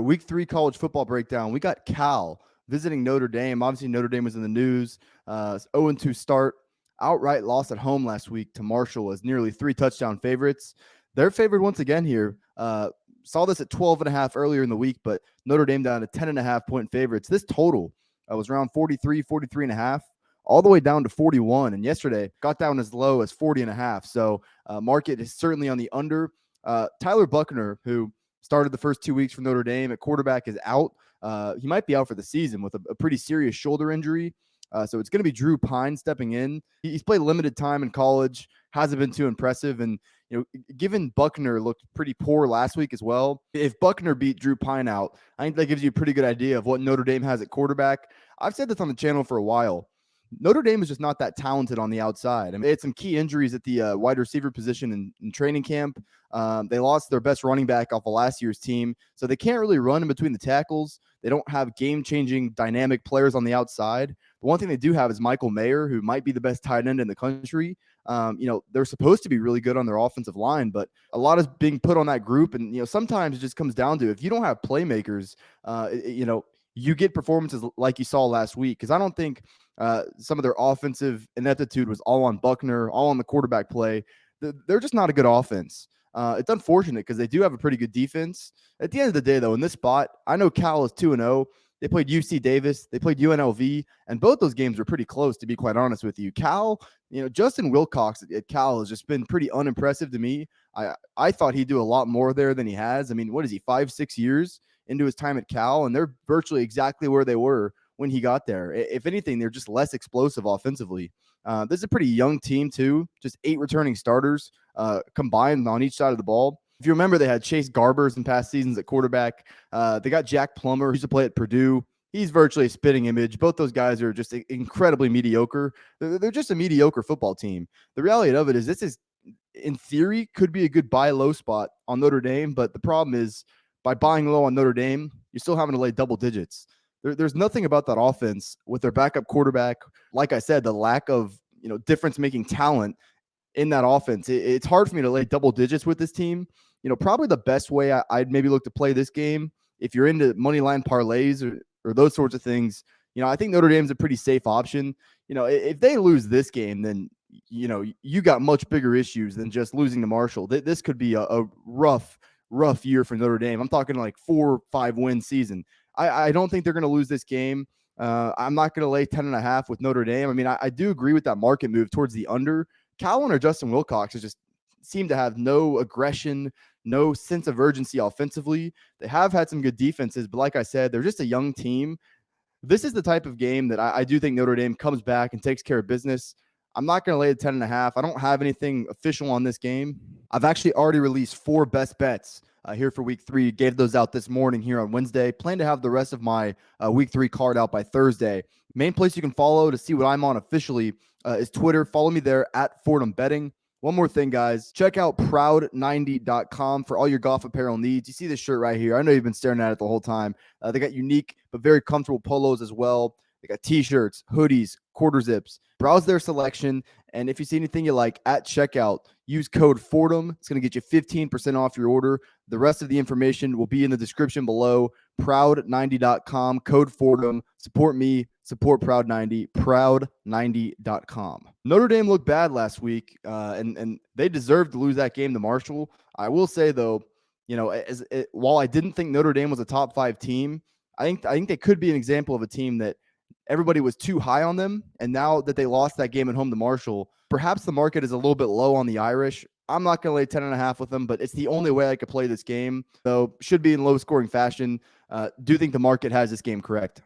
Week 3 college football breakdown. We got Cal visiting Notre Dame. Obviously, Notre Dame was in the news. 0-2 start. Outright loss at home last week to Marshall as nearly 3 touchdown favorites. They're favored once again here. Saw this at 12.5 earlier in the week, but Notre Dame down to 10.5 point favorites. This total was around 43.5, all the way down to 41. And yesterday got down as low as 40.5. So market is certainly on the under. Tyler Buckner, who started the first 2 weeks for Notre Dame at quarterback, is out. He might be out for the season with a pretty serious shoulder injury. So it's going to be Drew Pine stepping in. He's played limited time in college, hasn't been too impressive. And, given Buckner looked pretty poor last week as well, if Buckner beat Drew Pine out, I think that gives you a pretty good idea of what Notre Dame has at quarterback. I've said this on the channel for a while. Notre Dame is just not that talented on the outside. I mean, they had some key injuries at the wide receiver position in training camp. They lost their best running back off of last year's team, so they can't really run in between the tackles. They don't have game-changing, dynamic players on the outside. The one thing they do have is Michael Mayer, who might be the best tight end in the country. They're supposed to be really good on their offensive line, but a lot is being put on that group. And, sometimes it just comes down to if you don't have playmakers, you get performances like you saw last week. Because I don't think some of their offensive ineptitude was all on Buckner, all on the quarterback play. They're just not a good offense. It's unfortunate because they do have a pretty good defense. At the end of the day, though, in this spot, I know Cal is 2-0. They played UC Davis. They played UNLV. And both those games were pretty close, to be quite honest with you. Cal, Justin Wilcox at Cal has just been pretty unimpressive to me. I thought he'd do a lot more there than he has. I mean, what is he, 5-6 years into his time at Cal? And they're virtually exactly where they were when he got there. If anything, they're just less explosive offensively. This is a pretty young team, too. Just 8 returning starters combined on each side of the ball. If you remember, they had Chase Garbers in past seasons at quarterback. They got Jack Plummer, who used to play at Purdue. He's virtually a spitting image. Both those guys are just incredibly mediocre. They're just a mediocre football team. The reality of it is this is, in theory, could be a good buy low spot on Notre Dame. But the problem is, by buying low on Notre Dame, you're still having to lay double digits. There's nothing about that offense with their backup quarterback. Like I said, the lack of difference-making talent in that offense. It's hard for me to lay double digits with this team. Probably the best way I'd maybe look to play this game, if you're into money line parlays or those sorts of things, I think Notre Dame's a pretty safe option. If they lose this game, then you got much bigger issues than just losing to Marshall. This could be a rough year for Notre Dame. I'm talking like 4 or 5 win season. I don't think they're going to lose this game. I'm not going to lay 10.5 with Notre Dame. I mean, I do agree with that market move towards the under. Cowan or Justin Wilcox just seem to have no aggression, no sense of urgency offensively. They have had some good defenses, but like I said, they're just a young team. This is the type of game that I do think Notre Dame comes back and takes care of business. I'm not going to lay the 10.5. I don't have anything official on this game. I've actually already released 4 best bets here for week 3. Gave those out this morning here on Wednesday. Plan to have the rest of my week 3 card out by Thursday. Main place you can follow to see what I'm on officially is Twitter. Follow me there at Fordham Betting. One more thing, guys. Check out proud90.com for all your golf apparel needs. You see this shirt right here. I know you've been staring at it the whole time. They got unique but very comfortable polos as well. They got t-shirts, hoodies, quarter zips. Browse their selection, and if you see anything you like at checkout, use code Fordham. It's going to get you 15% off your order. The rest of the information will be in the description below. Proud90.com, code Fordham. Support me, support Proud90, proud90.com. Notre Dame looked bad last week, and they deserved to lose that game to Marshall. I will say, though, while I didn't think Notre Dame was a top 5 team, I think they could be an example of a team that everybody was too high on them, and now that they lost that game at home to Marshall, perhaps the market is a little bit low on the Irish. I'm not going to lay 10.5 with them, but it's the only way I could play this game. So should be in low-scoring fashion. Do think the market has this game correct.